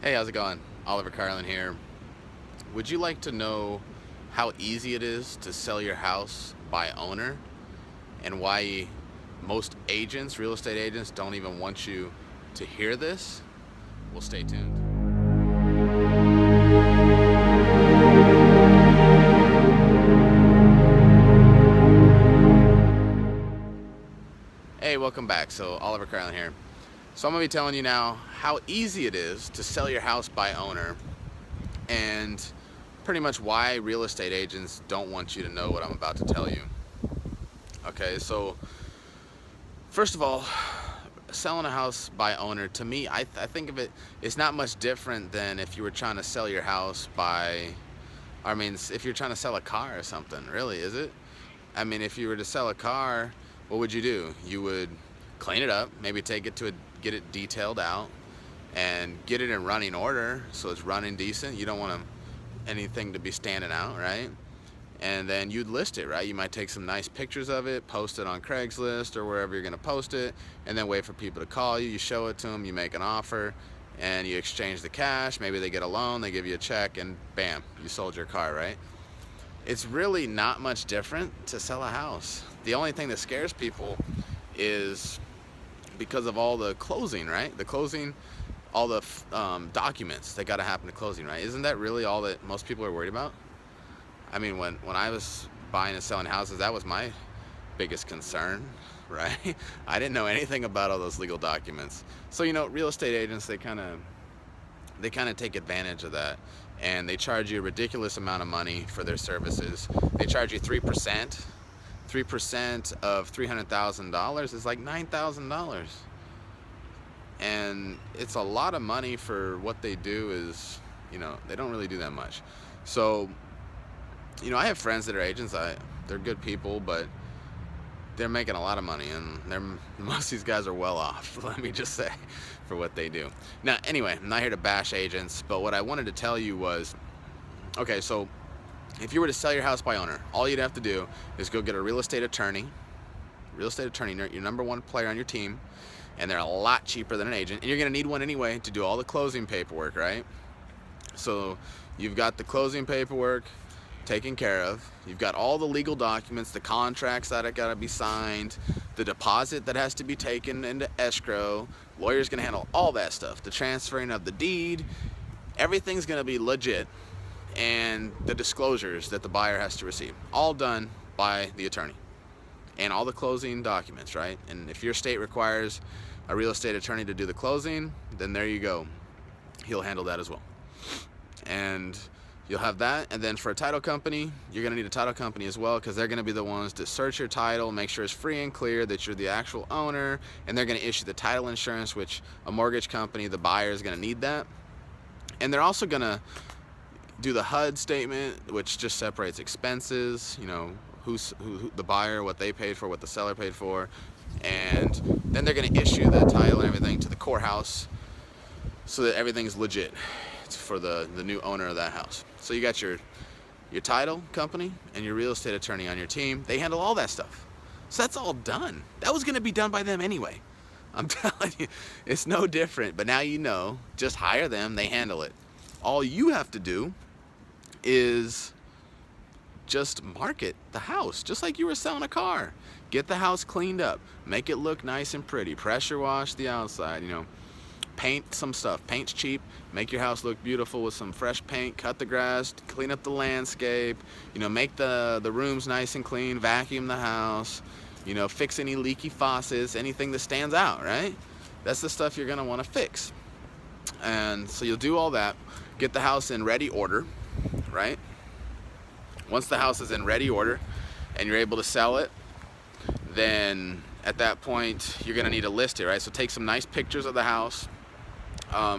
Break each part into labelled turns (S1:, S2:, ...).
S1: Hey, how's it going? Oliver Carlin here. Would you like to know how easy it is to sell your house by owner and why most agents, real estate agents, don't even want you to hear this? Well, stay tuned. Hey, welcome back. So, Oliver Carlin here. So, I'm going to be telling you now how easy it is to sell your house by owner and pretty much why real estate agents don't want you to know what I'm about to tell you. Okay, so first of all, selling a house by owner, to me, I think of it, it's not much different than if you were trying to sell your house by, if you're trying to sell a car or something, really, is it? I mean, if you were to sell a car, what would you do? You would clean it up, maybe take it get it detailed out, and get it in running order so it's running decent. You don't want anything to be standing out, right? And then you'd list it, right? You might take some nice pictures of it, post it on Craigslist or wherever you're gonna post it, and then wait for people to call you. You show it to them, you make an offer, and you exchange the cash. Maybe they get a loan, they give you a check, and bam, you sold your car, right? It's really not much different to sell a house. The only thing that scares people is because of all the closing, right? The closing, all the documents that got to happen to closing, right? Isn't that really all that most people are worried about? I mean, when I was buying and selling houses, that was my biggest concern, right? I didn't know anything about all those legal documents. So, real estate agents, they kind of take advantage of that, and they charge you a ridiculous amount of money for their services. They charge you 3%. 3% of $300,000 is like $9,000. And it's a lot of money for what they do. Is they don't really do that much. So I have friends that are agents. They're good people, but they're making a lot of money, and most of these guys are well off, let me just say, for what they do. Now, anyway, I'm not here to bash agents, but what I wanted to tell you was, okay, so if you were to sell your house by owner, all you'd have to do is go get a real estate attorney, your number one player on your team, and they're a lot cheaper than an agent, and you're going to need one anyway to do all the closing paperwork, right? So you've got the closing paperwork taken care of. You've got all the legal documents, the contracts that have got to be signed, the deposit that has to be taken into escrow. Lawyer's going to handle all that stuff, the transferring of the deed. Everything's going to be legit, and the disclosures that the buyer has to receive, all done by the attorney, and all the closing documents, right? And if your state requires a real estate attorney to do the closing, then there you go. He'll handle that as well. And you'll have that. And then for a title company, you're going to need a title company as well, because they're going to be the ones to search your title, make sure it's free and clear, that you're the actual owner, and they're going to issue the title insurance, which a mortgage company, the buyer, is going to need that. And they're also going to do the HUD statement, which just separates expenses, who the buyer, what they paid for, what the seller paid for, and then they're going to issue the title and everything to the courthouse so that everything's legit. It's for the new owner of that house. So you got your title company and your real estate attorney on your team. They handle all that stuff. So that's all done. That was going to be done by them anyway. I'm telling you, it's no different. But now just hire them. They handle it. All you have to do is just market the house, just like you were selling a car. Get the house cleaned up, make it look nice and pretty, pressure wash the outside, paint some stuff. Paint's cheap. Make your house look beautiful with some fresh paint. Cut the grass, clean up the landscape, make the rooms nice and clean, vacuum the house, fix any leaky faucets, anything that stands out, right? That's the stuff you're gonna want to fix. And so you'll do all that, get the house in ready order, right? Once the house is in ready order and you're able to sell it, then at that point you're going to need to list it, right? So take some nice pictures of the house.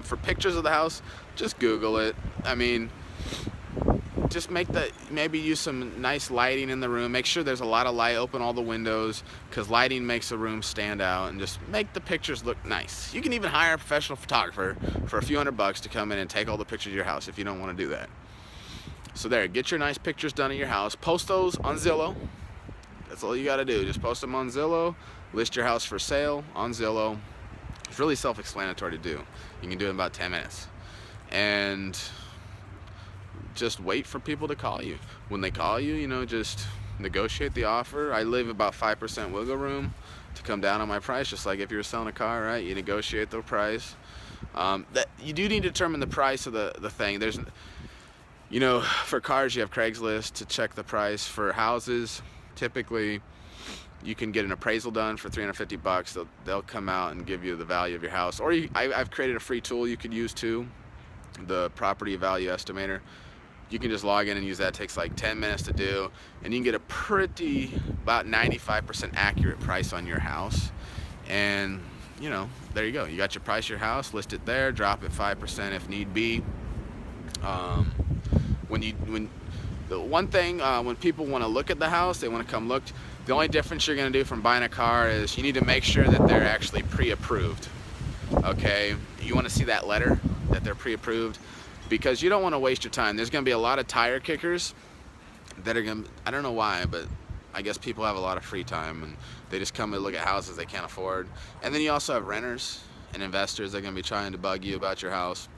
S1: For pictures of the house, just Google it. Just maybe use some nice lighting in the room. Make sure there's a lot of light, open all the windows, because lighting makes a room stand out, and just make the pictures look nice. You can even hire a professional photographer for a few $100 to come in and take all the pictures of your house if you don't want to do that. So there, get your nice pictures done of your house. Post those on Zillow. That's all you got to do. Just post them on Zillow. List your house for sale on Zillow. It's really self-explanatory to do. You can do it in about 10 minutes. and just wait for people to call you. When they call you, just negotiate the offer. I leave about 5% wiggle room to come down on my price, just like if you were selling a car, right? You negotiate the price. That you do need to determine the price of the thing. There's, for cars you have Craigslist to check the price. For houses, typically you can get an appraisal done for $350. They'll come out and give you the value of your house. Or I've created a free tool you could use too, the property value estimator. You can just log in and use that. It takes like 10 minutes to do, and you can get about 95% accurate price on your house. And there you go. You got your price, your house, list it there, drop it 5% if need be. The one thing, when people want to look at the house, they want to come look. The only difference you're going to do from buying a car is you need to make sure that they're actually pre-approved. Okay, you want to see that letter that they're pre-approved, because you don't want to waste your time. There's going to be a lot of tire kickers that are going to, I don't know why, but I guess people have a lot of free time and they just come and look at houses they can't afford. And then you also have renters and investors that are going to be trying to bug you about your house.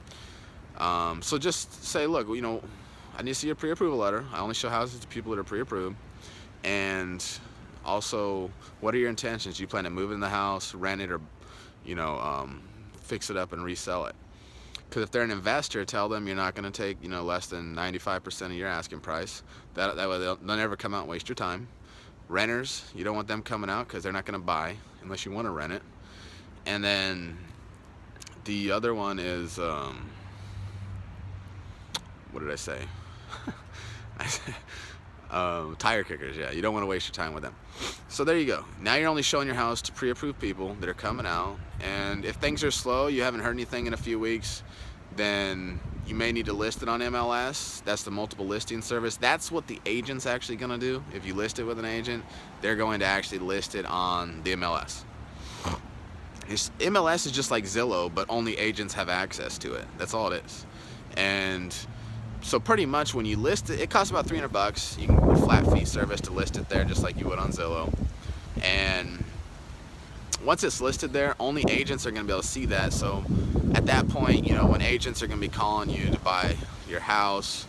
S1: So just say, look, I need to see your pre-approval letter. I only show houses to people that are pre-approved. And also, what are your intentions? Do you plan to move in the house, rent it, or fix it up and resell it? Because if they're an investor, tell them you're not going to take less than 95% of your asking price. That way they'll never come out and waste your time. Renters, you don't want them coming out because they're not going to buy unless you want to rent it. And then the other one is, what did I say? Tire kickers. Yeah, you don't want to waste your time with them. So there you go. Now you're only showing your house to pre-approved people that are coming out. And if things are slow, you haven't heard anything in a few weeks, then you may need to list it on MLS. That's the multiple listing service. That's what the agent's actually going to do. If you list it with an agent, they're going to actually list it on the MLS. MLS is just like Zillow, but only agents have access to it. That's all it is. And so pretty much when you list it, it costs about $300. You can get a flat fee service to list it there, just like you would on Zillow. And once it's listed there, only agents are going to be able to see that. So at that point, when agents are going to be calling you to buy your house,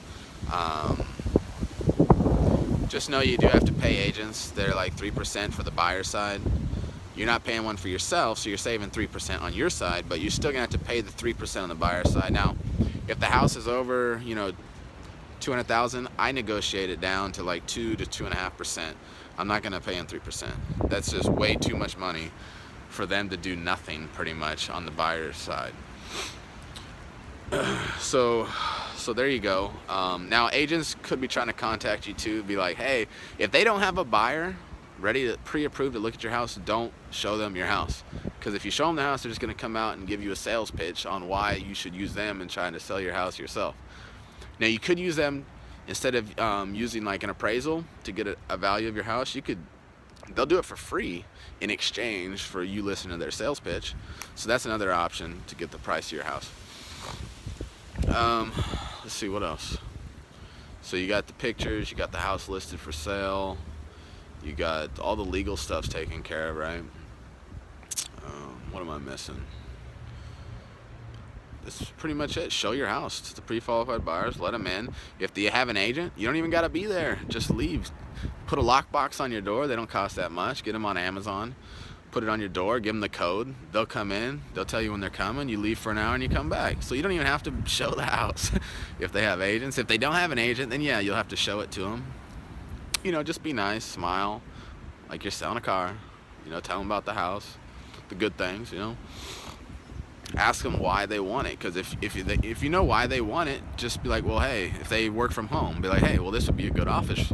S1: just know you do have to pay agents. They're like 3% for the buyer side. You're not paying one for yourself, so you're saving 3% on your side, but you're still going to have to pay the 3% on the buyer side. Now, if the house is over, $200,000, I negotiate it down to like 2 to 2.5%. I'm not going to pay them 3%. That's just way too much money for them to do nothing, pretty much, on the buyer's side. So there you go. Now agents could be trying to contact you too, be like, hey, if they don't have a buyer ready to pre-approve to look at your house, don't show them your house. Because if you show them the house, they're just going to come out and give you a sales pitch on why you should use them in trying to sell your house yourself. Now you could use them instead of using like an appraisal to get a value of your house. They'll do it for free in exchange for you listening to their sales pitch. So that's another option to get the price of your house. Let's see what else. So you got the pictures, you got the house listed for sale, you got all the legal stuff's taken care of, right? What am I missing? This is pretty much it. Show your house to the pre-qualified buyers, let them in. If you have an agent, you don't even got to be there. Just leave. Put a lockbox on your door. They don't cost that much. Get them on Amazon. Put it on your door. Give them the code. They'll come in. They'll tell you when they're coming. You leave for an hour and you come back. So you don't even have to show the house if they have agents. If they don't have an agent, then yeah, you'll have to show it to them. Just be nice, smile, like you're selling a car. Tell them about the house, the good things. Ask them why they want it. Because if you know why they want it, just be like, well, hey, if they work from home, be like, hey, well, this would be a good office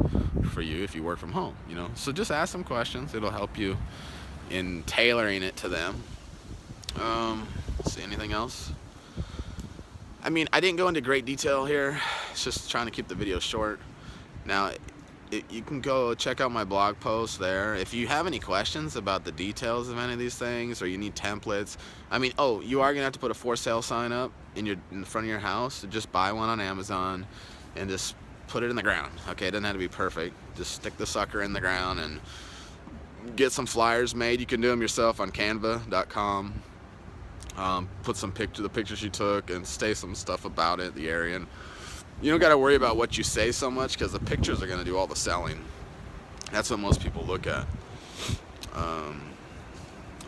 S1: for you if you work from home. So just ask them questions. It'll help you in tailoring it to them. Let's see, anything else? I didn't go into great detail here. It's just trying to keep the video short. Now, you can go check out my blog post there. If you have any questions about the details of any of these things, or you need templates, you are gonna have to put a for sale sign up in front of your house. So just buy one on Amazon and just put it in the ground. Okay, it doesn't have to be perfect. Just stick the sucker in the ground and get some flyers made. You can do them yourself on canva.com. Put the pictures you took, and say some stuff about it, the area. And you don't got to worry about what you say so much, because the pictures are going to do all the selling. That's what most people look at.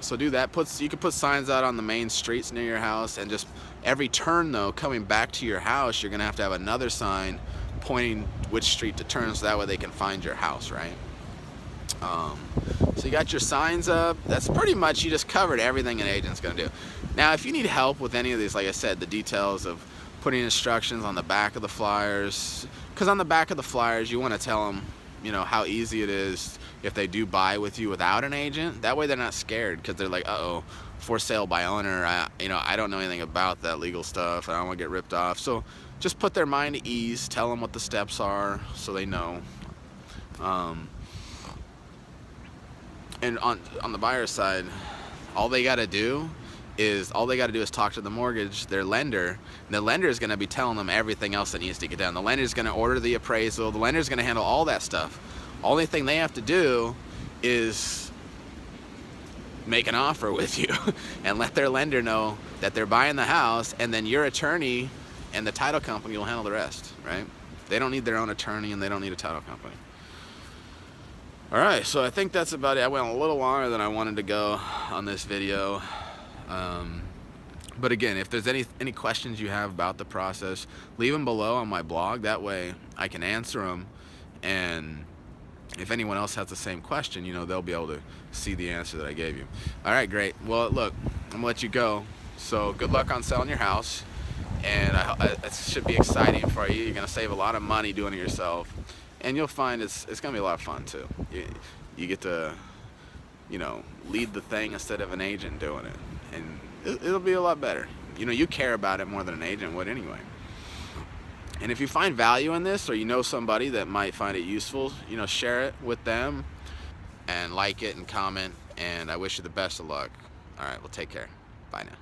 S1: So do that. You can put signs out on the main streets near your house, and just every turn though, coming back to your house, you're gonna have another sign pointing which street to turn, so that way they can find your house, right? So you got your signs up. That's pretty much, you just covered everything an agent's gonna do. Now, if you need help with any of these, like I said, the details of putting instructions on the back of the flyers, because on the back of the flyers you want to tell them, you know, how easy it is if they do buy with you without an agent. That way they're not scared, because they're like, uh-oh, for sale by owner, I don't know anything about that legal stuff, I don't want to get ripped off. So just put their mind at ease, tell them what the steps are so they know. And on the buyer's side, all they got to do is talk to their lender, and the lender is going to be telling them everything else that needs to get done. The lender is going to order the appraisal, the lender is going to handle all that stuff. Only thing they have to do is make an offer with you and let their lender know that they're buying the house, and then your attorney and the title company will handle the rest, right? They don't need their own attorney, and they don't need a title company. All right, so I think that's about it. I went a little longer than I wanted to go on this video. But again, if there's any questions you have about the process, leave them below on my blog. That way I can answer them, and if anyone else has the same question, you know, they'll be able to see the answer that I gave you. All right, great. Well, look, I'm gonna let you go. So good luck on selling your house, and it should be exciting for you. You're gonna save a lot of money doing it yourself, and you'll find it's gonna be a lot of fun too. You get to, you know, lead the thing instead of an agent doing it, and it'll be a lot better. You know, you care about it more than an agent would anyway. And if you find value in this, or you know somebody that might find it useful, you know, share it with them and like it and comment, and I wish you the best of luck. All right, well, take care. Bye now.